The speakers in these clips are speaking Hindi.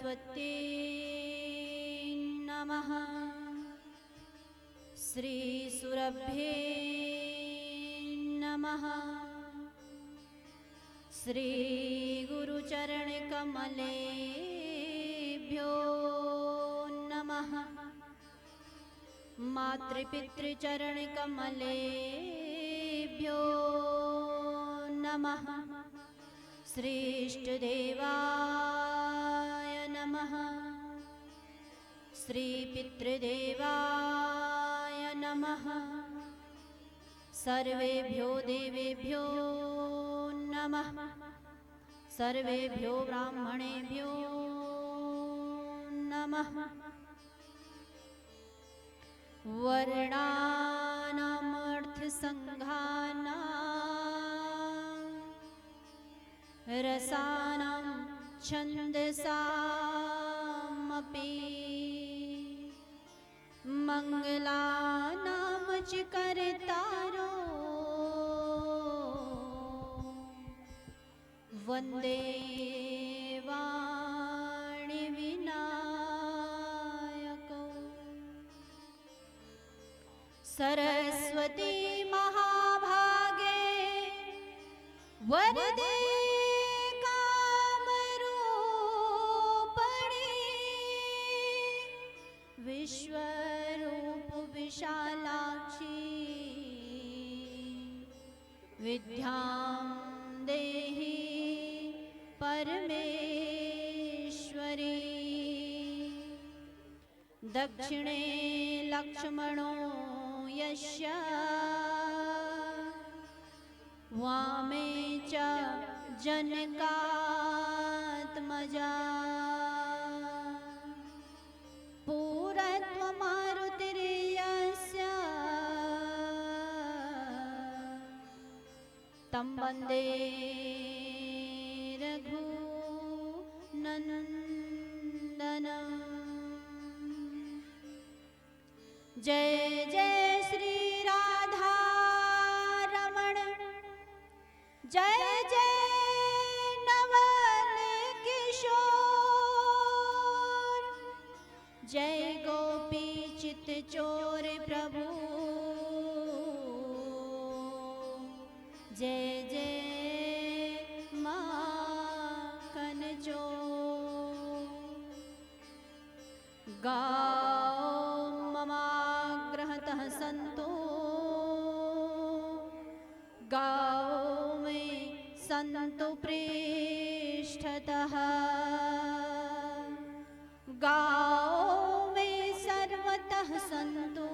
सरस्वती नमः। श्री सुरभ्ये नमः। श्री गुरुचरण कमलेभ्यो नमः। मातृपितृचरण कमलेभ्यो नमः। श्रेष्ठ देवाय नमः। श्री पितृदेवाय नमः। सर्वेभ्यो देवेभ्यो नमः। सर्वेभ्यो ब्राह्मणेभ्यो नमः। वर्णानामर्थसङ्घानां रसानां छन्दसामपि मङ्गलानां च कर्तारो वन्दे वाणिविनायकौ। सरस्वती महाभागे वरदे विश्वरूप विशालाक्षी विद्यां देहि परमेश्वरी। दक्षिणे लक्ष्मणो यस्य वामे च जनकात्मजा। पूरत्वमारुतिर्यस्य तं वन्दे रघुनन्दनं। जय जय श्री राधा रमण। जय जय नवल किशोर। जय गोपी चित चोर प्रभु। जय जय माखन चोर। गाओ ममाग्रहतः सन्तो गाओ में सन्तु पृष्ठतः। गाओ में सर्वतः सन्तु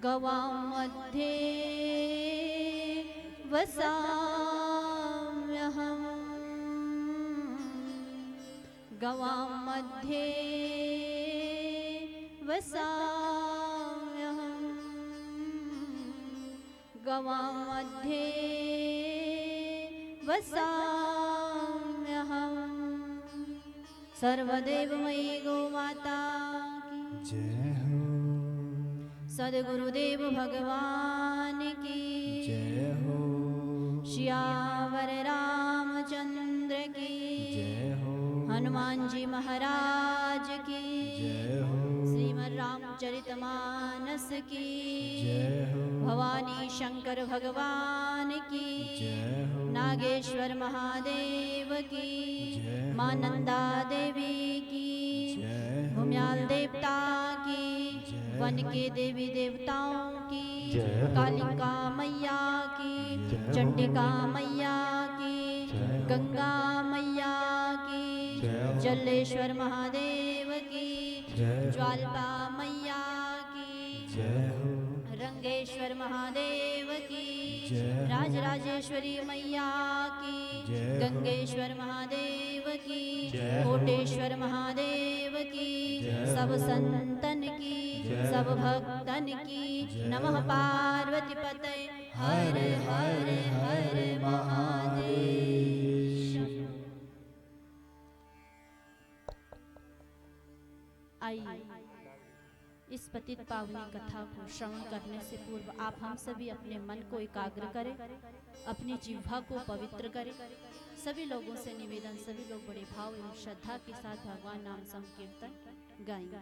गवां मध्ये वसाम्यहम्। गवां मध्ये वसाम्यहम्। गवां मध्ये वसाम्यहम्। सर्वदेवमयी गोमाता की जय हो। सद्गुरुदेव भगवान की जय हो। श्यावर रामचंद्र की जय हो। हनुमान जी महाराज की जय हो। श्रीमद् रामचरितमानस की जय हो। भवानी शंकर भगवान की जय हो। नागेश्वर महादेव की जय हो। मां नंदा देवी की जय हो। भूम्याल देवता की जय वन हो। के देवी देवताओं की जय हो। कालिका मैया की जय हो। चंडिका मैया की जय हो। गंगा मैया की जय हो। जलेश्वर महादेव की जय हो। ज्वाल्पा मैया की जय हो। रंगेश्वर महादेव की जय हो। राजराजेश्वरी मैया की जय हो। गंगेश्वर महादेव की जय हो। कोटेश्वर महादेव की जय हो। सब संतन की जय सब हो। भक्तन की जय नमः हो। पार्वती पते हर हर हर महादेव। आइए इस पतित पावनी कथा को श्रवण करने से पूर्व आप हम सभी अपने मन को एकाग्र करें, अपनी जिह्वा को पवित्र करें। सभी लोगों से निवेदन, सभी लोग बड़े भाव एवं श्रद्धा के साथ भगवान नाम संकीर्तन गाएंगे।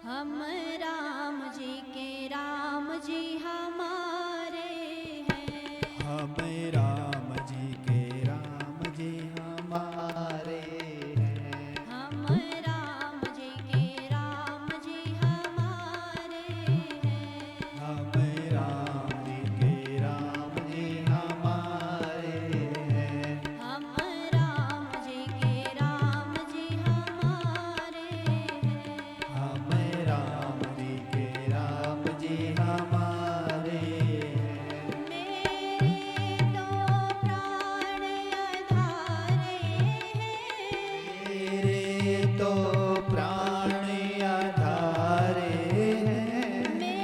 हम राम जी के राम जी हमारे हैं। हम राम जी के राम जी हमारे हैं। हम राम जी के राम जी हमारे हैं। हम राम जी के राम जी हमारे हैं। हम राम जी के राम जी हमारे हैं। हम राम जी के राम जी हमारे हैं। मेरे तो प्राण आधारे हैं। मेरे तो प्राण आधारे हैं। मेरे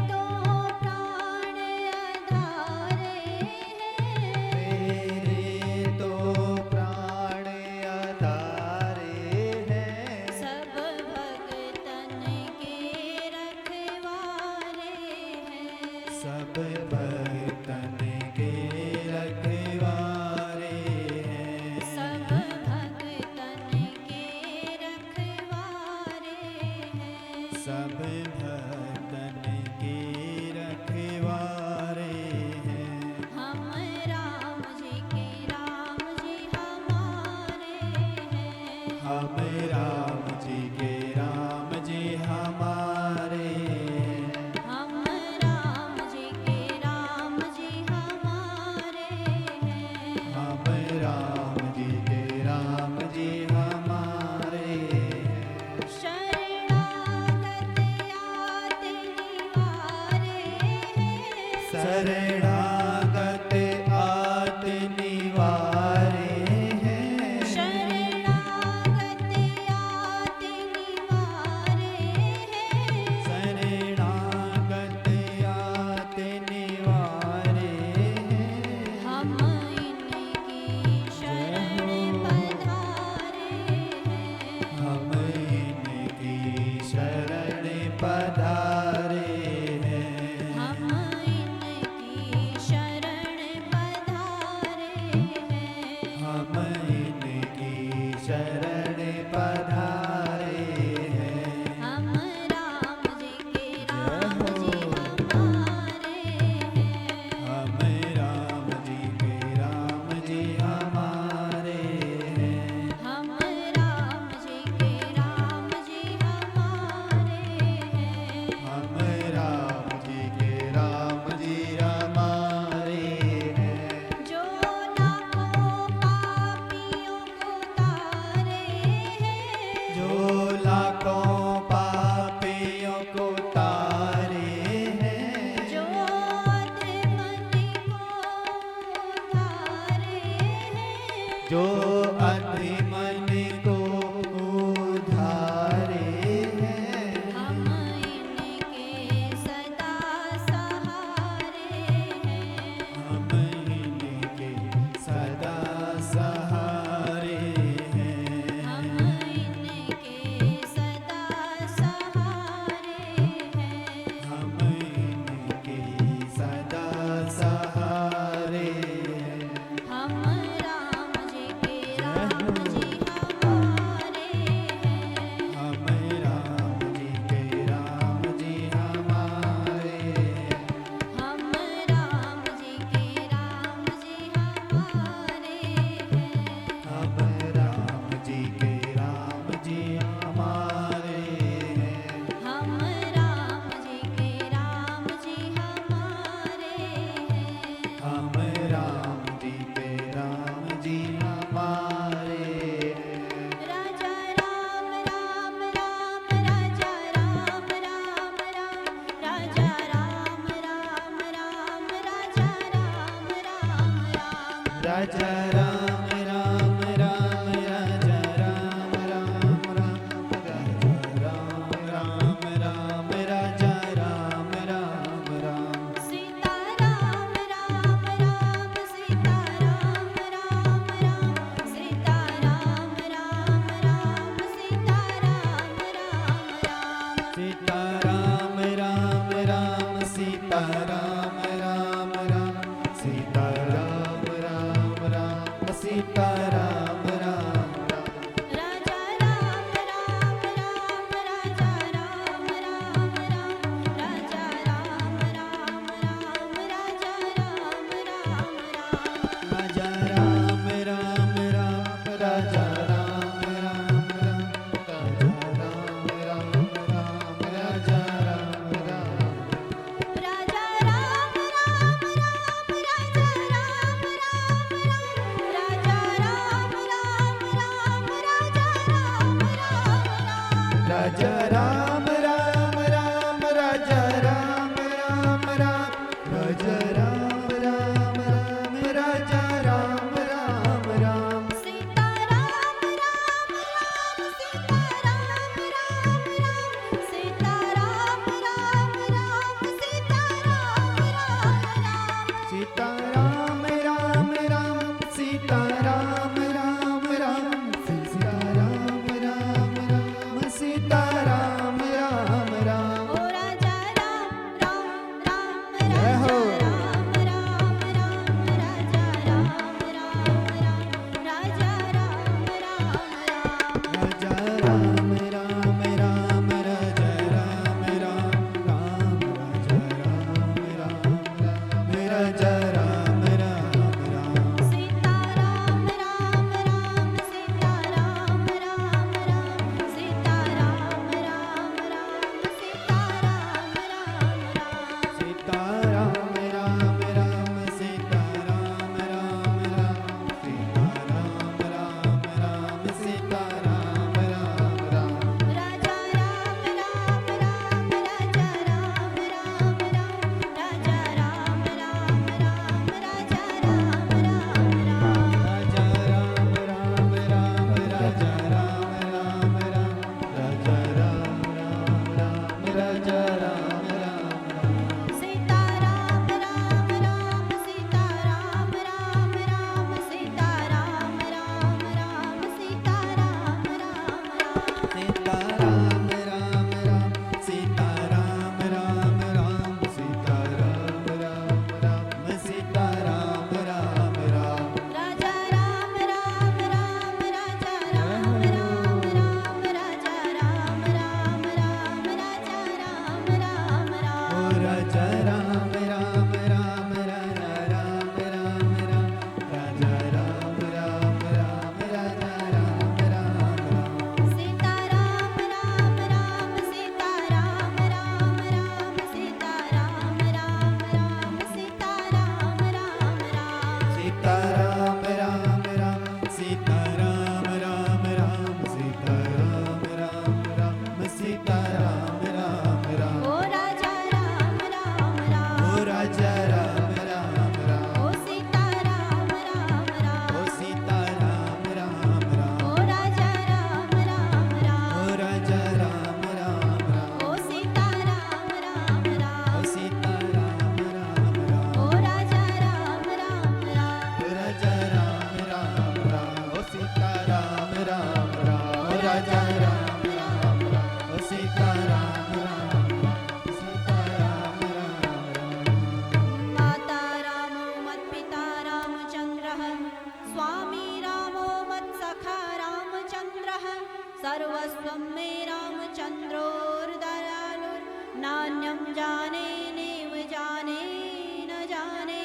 तो प्राण आधारे मेरे तो प्राण आधारे हैं। सब भगतन के रखवारे हैं। सब भगतन के रखवारे हैं। सब भगतन के रखवारे हैं। सब भगतन के रखवारे हैं। हम राम जी के राम जी हमारे हैं। हम राम जी के राम जी हमारे हैं। हम राम जी के राम जी हमारे हैं। हम राम जी के राम जी हमारे हैं। शरणागत आते निवारे हैं। शरणागत आत निवारे हैं। शरणागत आते निवारे हैं। शरणागत आत निवारे हैं। हम इनकी शरण पधारे हैं। हम इनकी शरण पधारे हैं। हम इनकी शरण पधारे हैं। हम इनकी शरण पधारे हैं। हम राम जी के राम जी हमारे हैं। हम राम जी के राम जी हमारे हैं। हम राम जी के राम जी हमारे हैं। हम राम जी के राम जी हमारे हैं। जो लाखों पापियों को तारे हैं। जो लाखों पापियों को तारे हैं। जो अधमति को उधारे हैं। जो अधमन को उधारे हैं। हम इनके सदा सहारे हैं। हम इनके सदा सहारे हैं। हम इनके सदा सहारे हैं। हम इनके सदा सहारे हैं। हम राम जी के राम जी हमारे हैं। हम राम जी के राम जी हमारे हैं। हम राम जी के राम जी हमारे हैं। हम राम जी के राम जी हमारे हैं। हम राम जी के राम जी हमारे हैं। हम राम जी के राम जी हमारे हैं। राजा राम राम राम राजा राम राम राम राजा राम राम राम राजा राम राम राम राजा राम राम राम राजा राम राम राम राजा राम राम राम राजा राम राम राम। सीता राम राम राम सीता राम राम राम सीता राम राम राम सीता राम राम राम सीता राम राम राम सीता राम राम राम सीता राम राम राम सीता राम राम राम राजा राम राम राम राजा राम राम राम राजा राम राम राम राजा राम राम राम राजा राम राम राम राजा राम राम राम राजा राम राम राम राजा राम राम राजा राम राम राम राजा राम राम राम राजा राम राम राम राजा राम राम राम राजा राम राम राम राजा राम राम राम राजा राम राम राम राजा राम राम राम सीता राम राम राम सीता राम राम राम सीता राम राम राम सीता राम राम राम सीता राम राम राम सीता राम राम राम सीता राम राम राम सीता राम राम राम ओ राजा राम राम राम जय हो। राम राम राम राजा राम राम राम राजा राम राम राम राजा राम राम राम राजा राम राम राम राजा राम राम राम राजा राम राम राम सीता राम राम राम सीता राम राम राम सीता राम राम राम सीता राम राम राम सीता राम राम राम सीता राम राम राम सीता राम राम राम सीता राम राम राम राजा राम राम राम राजा राम राम राम राजा राम राम राम राजा राम राम राम राजा राम राम राम राजा राम राम राम राजा राम राम राम राजा राम राम राम सीता राम राम राम सीता राम राम राम सीता राम राम राम सीता राम राम राम सीता राम राम राम सीता राम राम राम सीता राम राम राम सीता राम राम राम राजा राम राम राम राजा राम राम राम राजा राम राम राम राजा राम राम ओ राम राजा राम राम राम राजा राम राम राम राजा राम राम राम राजा राम राम राम सीता राम राम राम सीता राम राम राम सीता राम राम राम सीता राम राम राम सीता राम राम राम सीता राम राम राम सीता राम राम राम सीता राम राम राम ओ राजा राम राम ओ राम राजा राम राम राम ओ सीता राम राम ओ राम सीता राम राम राम ओ राजा राम राम ओ राम राजा राम राम राम ओ सीता राम राम ओ राम सीता राम राम राम ओ राजा राम राम राम ओ राजा राम राम राम ओ सीता राम राम राम ओ राजा राम राम राम ओ सीता राम राम राम सीता राम राम राम माता रामो मत्पिता रामचन्द्रः स्वामी रामो मत्सखा रामचन्द्रः सर्वस्वं मे रामचन्द्रोर्दयालुर्नान्यं जाने नैव जाने न जाने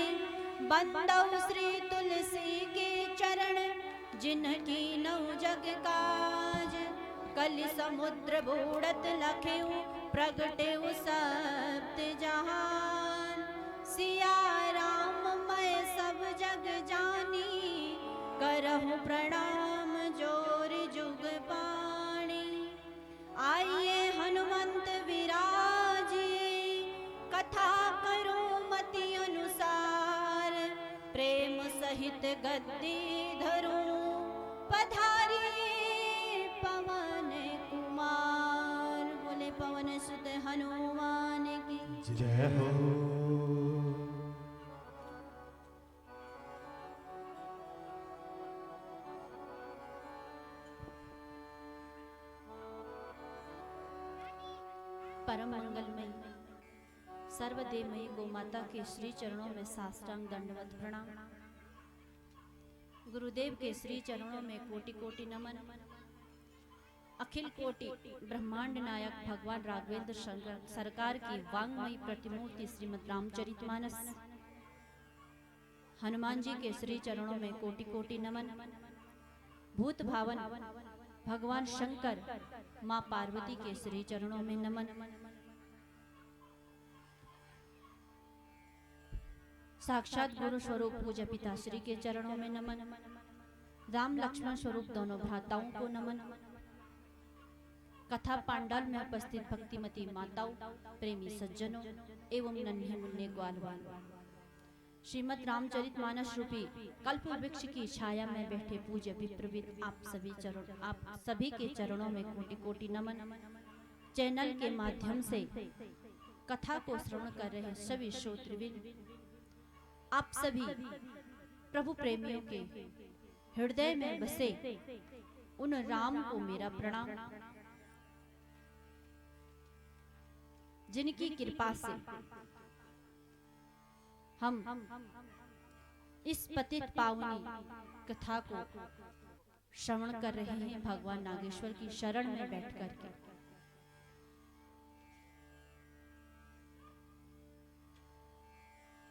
बंदौ श्री तुलसी के चरण जिनकी नौ जग काज कलि समुद्र बूढ़त लखेउ प्रगटेउ सप्त जहान सिया राम मैं सब जग जानी करहु प्रणाम जोर जुग पाणी आइए हनुमंत विराजिए कथा करो मति अनुसार प्रेम सहित गद्दी धरूं पधारिए पवन कुमार बोले पवन सुत हनुमान की जय हो। परम मंगल मंगलमयी सर्वदेवमयी गौ माता के श्री चरणों में साष्टांग दंडवत प्रणाम। गुरुदेव के श्री चरणों में कोटि कोटि नमन। अखिल कोटि ब्रह्मांड नायक भगवान राघवेंद्र शंकर सरकार की वांगमयी प्रतिमूर्ति श्रीमद् रामचरितमानस, हनुमान जी के श्री चरणों में कोटि कोटि नमन। भूत भावन भगवान शंकर मां पार्वती के श्री चरणों में नमन। साक्षात गुरु स्वरूप पूज्य पिताश्री के चरणों में नमन। राम लक्ष्मण स्वरूप दोनों भ्राताओं को नमन। कथा पांडाल में उपस्थित भक्तिमती माताओं, प्रेमी सज्जनों एवं नन्हे मुन्ने ग्वाल बाल, श्रीमद् रामचरितमानस रूपी कल्प वृक्ष की छाया में बैठे पूज्य विप्रविद आप सभी के चरणों में कोटि कोटि नमन। चैनल के माध्यम से कथा को श्रवण कर रहे सभी श्रोतृवृंद, आप सभी प्रभु प्रेमियों के हृदय में बसे उन राम को मेरा प्रणाम, जिनकी कृपा से हम इस पतित पावनी कथा को श्रवण कर रहे हैं भगवान नागेश्वर की शरण में बैठ करके।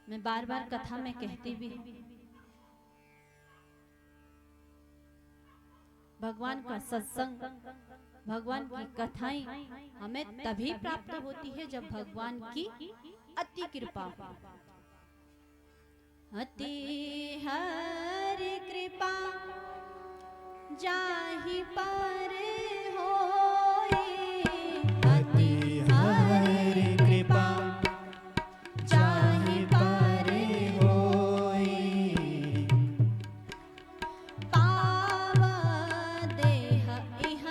मैं बार बार कथा में कहती भी हूं, भगवान का सत्संग, भगवान की कथाएं हमें तभी प्राप्त होती है जब भगवान की अति कृपा हो। अति हर कृपा जाहि पर होए, अति हर कृपा जाहि पर होए, पाव देह इह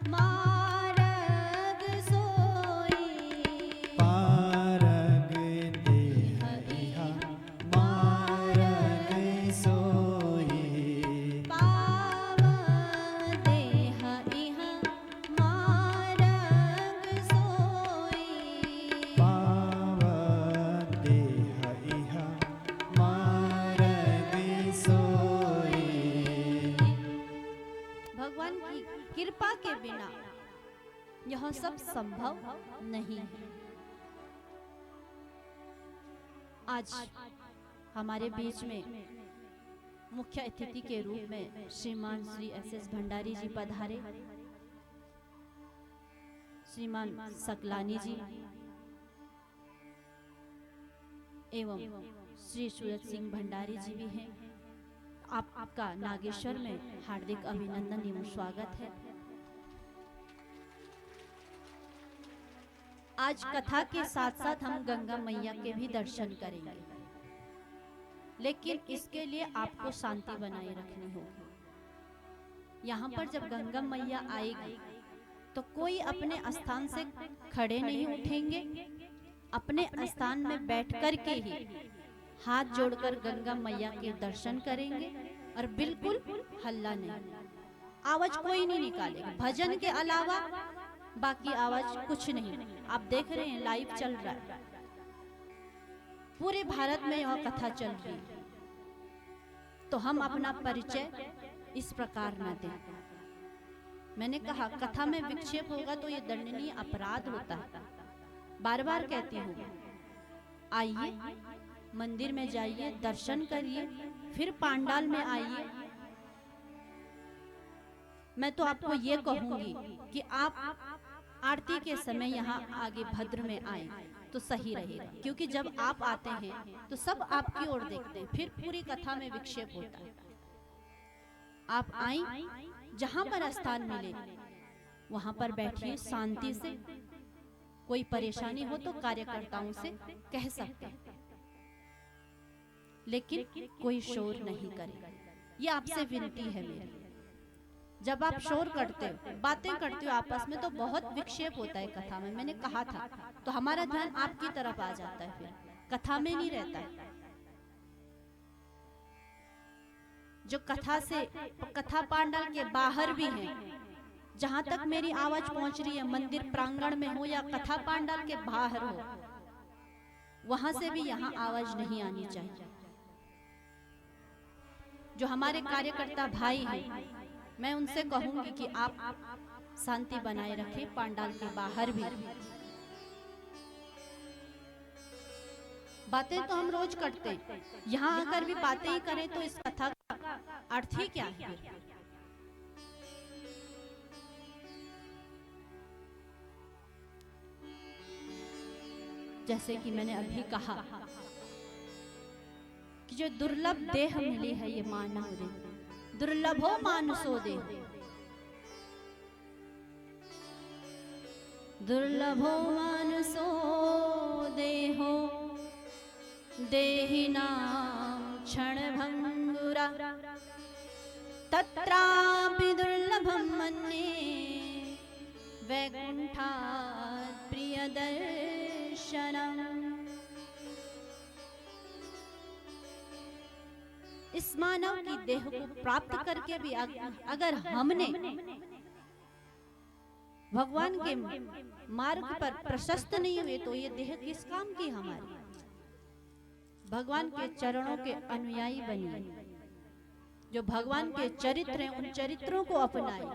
मारग सोई, पारग देह इह मारग सोई, पाव देह इह मारग सोई, पाव देह इह मारग सोई। भगवान की कृपा के बिना यह सब संभव नहीं है। आज हमारे बीच में मुख्य अतिथि के रूप में श्रीमान श्री एस भंडारी जी पधारे, श्रीमान सकलानी जी एवं श्री सूरज सिंह भंडारी जी भी हैं। आपका नागेश्वर में हार्दिक अभिनंदन एवं स्वागत है। आज कथा के साथ साथ हम गंगा मैया के भी दर्शन करेंगे, लेकिन इसके लिए आपको शांति बनाए रखनी होगी। यहाँ पर जब गंगा मैया आएगी तो कोई अपने स्थान से खड़े नहीं उठेंगे, अपने स्थान में बैठकर के ही हाथ जोड़कर गंगा मैया के दर्शन करेंगे और बिल्कुल हल्ला नहीं, आवाज कोई नहीं निकालेगा। भजन के अलावा बाकी आवाज कुछ नहीं। आप देख रहे हैं लाइव चल रहा है, पूरे भारत में यह कथा चल रही है, तो हम अपना परिचय इस प्रकार न दें। मैंने कहा कथा में विक्षेप होगा तो ये दंडनीय अपराध होता है। बार बार कहती हूँ, आइए मंदिर में जाइए, दर्शन करिए, फिर पांडाल में आइए। मैं तो आपको ये कहूंगी कि आप आरती के समय यहाँ आगे भद्र में आए तो सही रहेगा, क्योंकि जब आप आते हैं तो सब आपकी ओर देखते हैं, फिर पूरी कथा में विक्षेप होता है। आप आए, जहां पर स्थान मिले वहां पर बैठिए शांति से। कोई परेशानी हो तो कार्यकर्ताओं से कह सकते हैं, लेकिन कोई शोर नहीं करे, ये आपसे विनती है मेरी। जब आप शोर करते हो, बातें करते हो आपस में, तो बहुत विक्षेप होता है कथा में। मैंने कहा था, तो हमारा ध्यान आपकी तरफ आ जाता है, फिर कथा में नहीं रहता है। जो कथा से, कथा पांडाल के बाहर भी हैं, जहां तक मेरी आवाज पहुंच रही है, मंदिर प्रांगण में हो या कथा पांडाल के बाहर हो, वहां से भी यहाँ आवाज नहीं आनी चाहिए। जो हमारे कार्यकर्ता भाई हैं, मैं उनसे कहूंगी कि आप शांति बनाए रखें, पांडाल के बाहर भी। बातें तो हम रोज करते हैं, यहाँ आकर भी बातें ही करें तो इस कथा का अर्थ ही क्या है? जैसे कि मैंने अभी कहा कि जो दुर्लभ देह मिली है ये मानव देह, दुर्लभो मानुषो देह, दुर्लभो मानुषो देहो देहिनां क्षणभंगुरा तत्रापि दुर्लभं मन्ये वैकुंठात् प्रियदर्शनम्। इस मानव की देह को प्राप्त करके भी अगर हमने भगवान के मार्ग पर प्रशस्त नहीं हुए तो ये देह किस काम की हमारी? भगवान के चरणों के अनुयायी बनिए, जो भगवान के चरित्र हैं उन चरित्रों को अपनाए।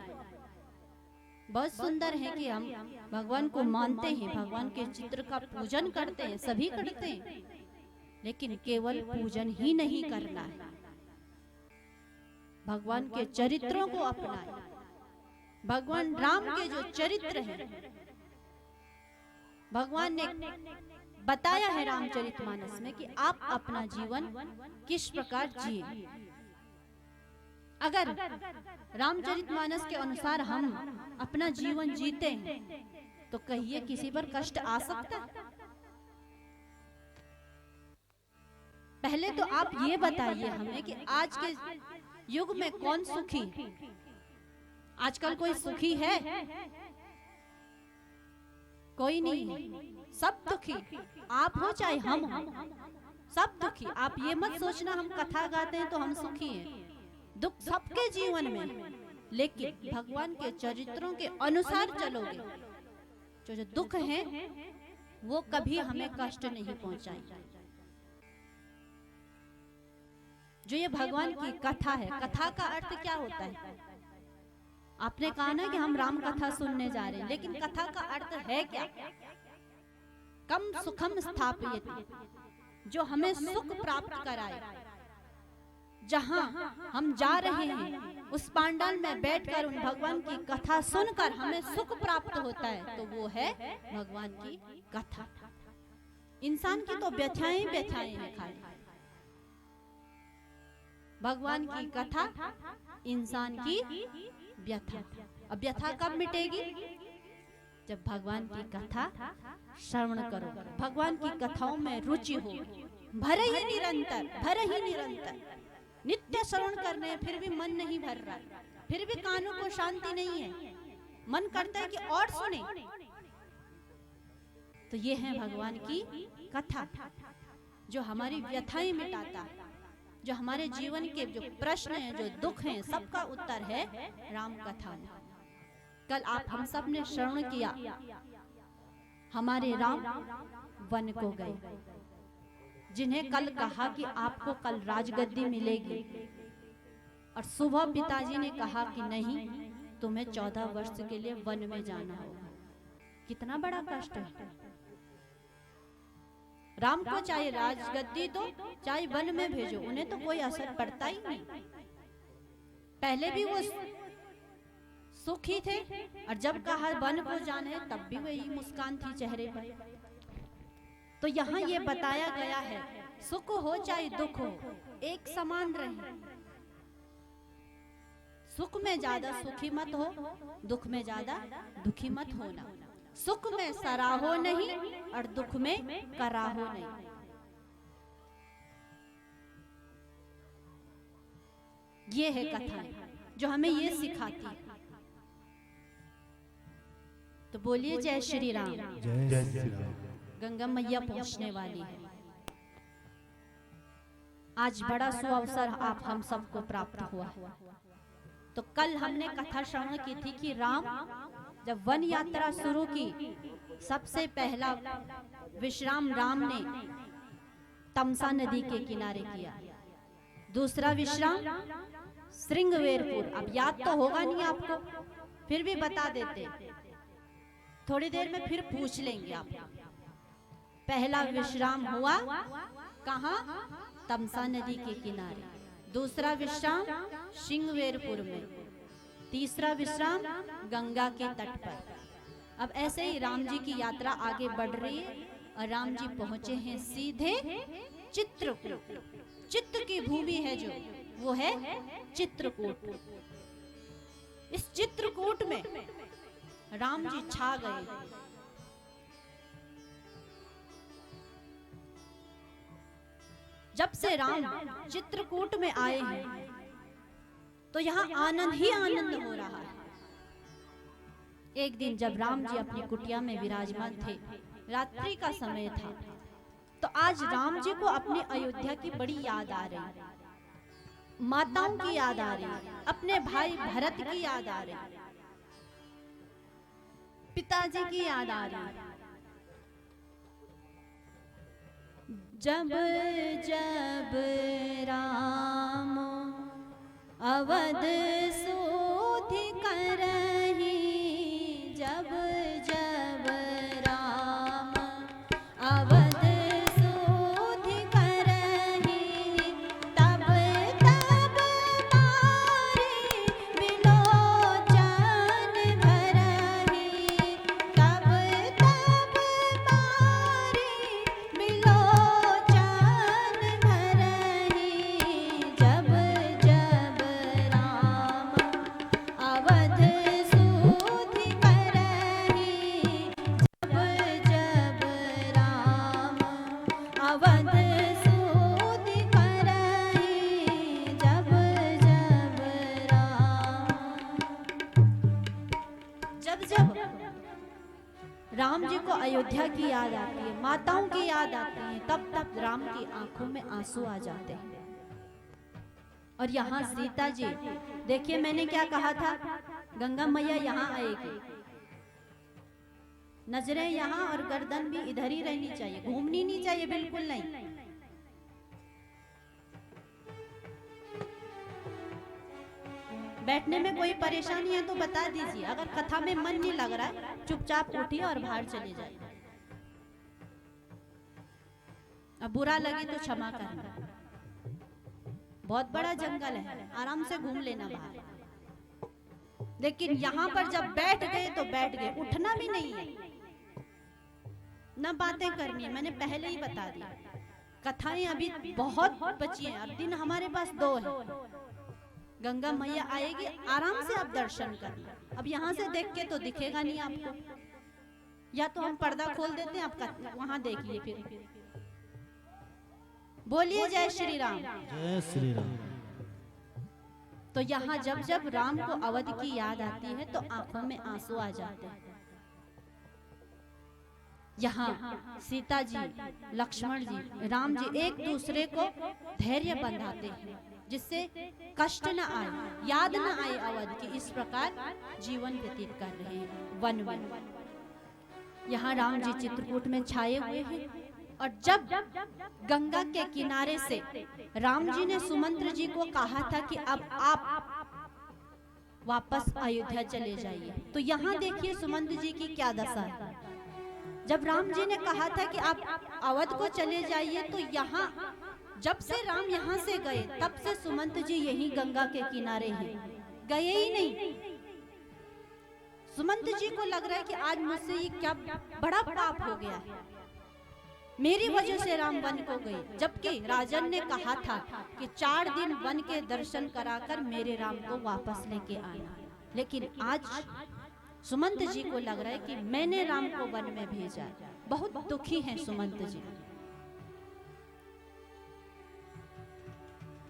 बहुत सुंदर है कि हम भगवान को मानते हैं, भगवान के चित्र का पूजन करते हैं, सभी करते हैं, लेकिन केवल पूजन ही नहीं करना है, भगवान के चरित्रों को अपनाए। भगवान राम के जो चरित्र हैं, भगवान ने बताया है रामचरितमानस में कि आप अपना जीवन किस प्रकार जिए। अगर रामचरितमानस के अनुसार हम अपना जीवन जीते हैं तो कहिए किसी पर कष्ट आ सकता है? पहले तो आप ये बताइए हमें कि आज के युग में कौन सुखी? आजकल कोई सुखी है? कोई नहीं है, सब दुखी। आप हो चाहे हम हो, सब दुखी। आप ये मत सोचना हम कथा गाते हैं तो हम सुखी हैं, दुख सबके जीवन में, लेकिन भगवान के चरित्रों के अनुसार चलोगे जो दुख है वो कभी हमें कष्ट नहीं पहुंचाएंगे। जो ये भगवान की कथा है, कथा का अर्थ क्या होता है? आपने कहा ना कि हम राम कथा सुनने जा रहे हैं, लेकिन कथा का अर्थ है क्या? कम सुखम स्थापयति, जो हमें सुख प्राप्त कराए। जहां हम जा रहे हैं उस पांडाल में बैठकर उन भगवान की कथा सुनकर हमें सुख प्राप्त होता है, तो वो है भगवान की कथा। इंसान की तो व्यथाएं व्यथाएं हैं खाली, भगवान की कथा इंसान की व्यथा। अब व्यथा कब मिटेगी? जब भगवान की कथा श्रवण करो, भगवान की कथाओं में रुचि हो, भर ही निरंतर नित्य श्रवण कर रहे हैं, फिर भी मन नहीं भर रहा, फिर भी कानों को शांति नहीं है, मन करता है कि और सुने। तो ये है भगवान की कथा जो हमारी व्यथाएं मिटाता, जो हमारे जीवन के जो प्रश्न हैं, जो दुख हैं, सबका उत्तर है राम कथा में। कल आप हम सब ने श्रवण किया, हमारे राम वन को गए, जिन्हें कल कहा कि आपको कल राजगद्दी मिलेगी, और सुबह पिताजी ने कहा कि नहीं, तुम्हें 14 वर्ष के लिए वन में जाना होगा। कितना बड़ा कष्ट है। राम को चाहे राजगद्दी दो, चाहे वन में भेजो, उन्हें तो कोई असर पड़ता ही नहीं। पहले भी वो सुखी थे, और जब कहा वन को जाना है तब भी वही मुस्कान थी चेहरे पर। तो यहाँ ये बताया गया है, सुख हो चाहे दुख हो, एक समान रहे। सुख में ज्यादा सुखी मत हो, दुख में ज्यादा दुखी मत होना। सुख में सराहो नहीं और दुख में कराहो नहीं। ये है कथा जो हमें ये सिखाती है। तो बोलिए जय श्री राम। जय श्री राम। गंगा मैया पहुंचने वाली है। आज बड़ा सुअवसर आप हम सबको प्राप्त हुआ। तो कल हमने कथा श्रवण की थी कि राम जब वन यात्रा शुरू की, सबसे पहला विश्राम राम ने तमसा नदी के किनारे किया। दूसरा विश्राम श्रृंगवेरपुर। अब याद तो होगा नहीं आपको, फिर भी बता देते, थोड़ी देर में फिर पूछ लेंगे आप। पहला विश्राम हुआ कहाँ? तमसा नदी के किनारे। दूसरा विश्राम श्रृंगवेरपुर में। तीसरा विश्राम गंगा के तट पर। अब ऐसे ही राम जी की यात्रा आगे बढ़ रही है और राम जी पहुंचे हैं सीधे चित्रकूट। चित्र की भूमि है जो, वो है चित्रकूट। इस चित्रकूट में राम जी छा गए। जब से राम चित्रकूट में आए हैं तो यहाँ आनंद ही आनंद हो रहा है। एक दिन जब राम जी अपनी कुटिया में विराजमान थे, रात्रि का समय था, तो आज राम जी को अपने अयोध्या की बड़ी याद आ रही, माताओं की याद आ रही, अपने भाई भरत की याद आ रही, पिताजी की याद आ रही। जब जब राम अवध सोधि करहि, जब जब राम अवध सोधि करहि, तब तब मारि बिलोचन भरहि, तब तब मारि बिलोचन भरहि, जब जब राम अवध सोधि करहि, जब जब राम अवध सोधि करहि, जब जब राम जी को अयोध्या की याद आती है, माताओं की याद आती है, तब तब राम की आंखों में आंसू आ जाते हैं। और यहाँ सीता जी, देखिए मैंने क्या कहा था, गंगा मैया यहाँ आएगी, नजरें यहाँ और गर्दन भी इधर ही रहनी चाहिए, घूमनी नहीं चाहिए, बिल्कुल नहीं। बैठने में कोई परेशानी है तो बता दीजिए, अगर कथा में मन नहीं लग रहा है चुपचाप उठिए और बाहर चले जाइए। अब बुरा लगे तो क्षमा करना, बहुत बड़ा जंगल है, आराम से घूम लेना बाहर। लेकिन यहाँ पर जब बैठ गए तो बैठ गए, उठना भी नहीं है, न बातें करनी है, मैंने पहले ही बता दिया। कथाएं अभी बहुत बची हैं, अब दिन हमारे पास 2 है। गंगा मैया आएगी, आराम से आप दर्शन करना। अब यहाँ से देख के तो दिखेगा नहीं आपको, या तो हम पर्दा खोल देते हैं, आप वहां देखिए। फिर बोलिए जय श्री राम। जय श्री राम। तो यहाँ जब जब राम को अवध की याद आती है तो आंखों में आंसू आ जाते हैं। यहाँ सीता जी, लक्ष्मण जी, राम जी एक दूसरे को धैर्य बंधाते हैं, जिससे कष्ट न आए, याद न आए अवध की। इस प्रकार जीवन व्यतीत कर रहे हैं वन वन। यहाँ राम जी चित्रकूट में छाए हुए हैं। और जब गंगा के किनारे से राम जी ने सुमंत्र जी को कहा था कि अब आप वापस अयोध्या चले जाइए, तो यहाँ देखिए सुमंत्र जी की क्या दशा है। जब राम जी ने कहा था कि आप अवध को चले जाइए, तो यहाँ जब से राम यहाँ से गए तब से सुमंत जी यही गंगा के किनारे हैं, गए ही नहीं। सुमंत जी को लग रहा है कि आज मुझसे ये क्या बड़ा पाप हो गया है, मेरी वजह से राम वन को गए। जबकि राजन ने कहा था कि 4 दिन वन के दर्शन कराकर मेरे राम को वापस लेके आना। लेकिन आज सुमंत जी को लग रहा है कि मैंने राम को वन में भेजा। बहुत दुखी हैं सुमंत जी।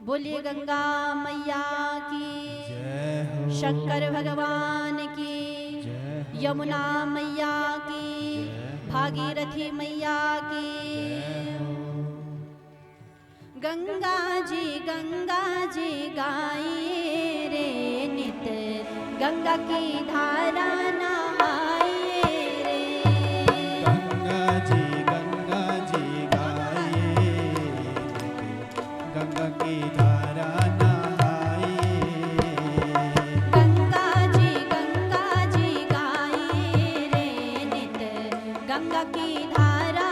बोलिए गंगा मैया की जय हो, शंकर भगवान की जय हो, यमुना मैया की जय हो, भागीरथी मैया की। जय हो। गंगा जी गाइए रे नित गंगा की धारा नहाइए रे। गंगा जी गाइए, गंगा की धारा नहाइए। गंगा जी गाइए रे, नित गंगा की धारा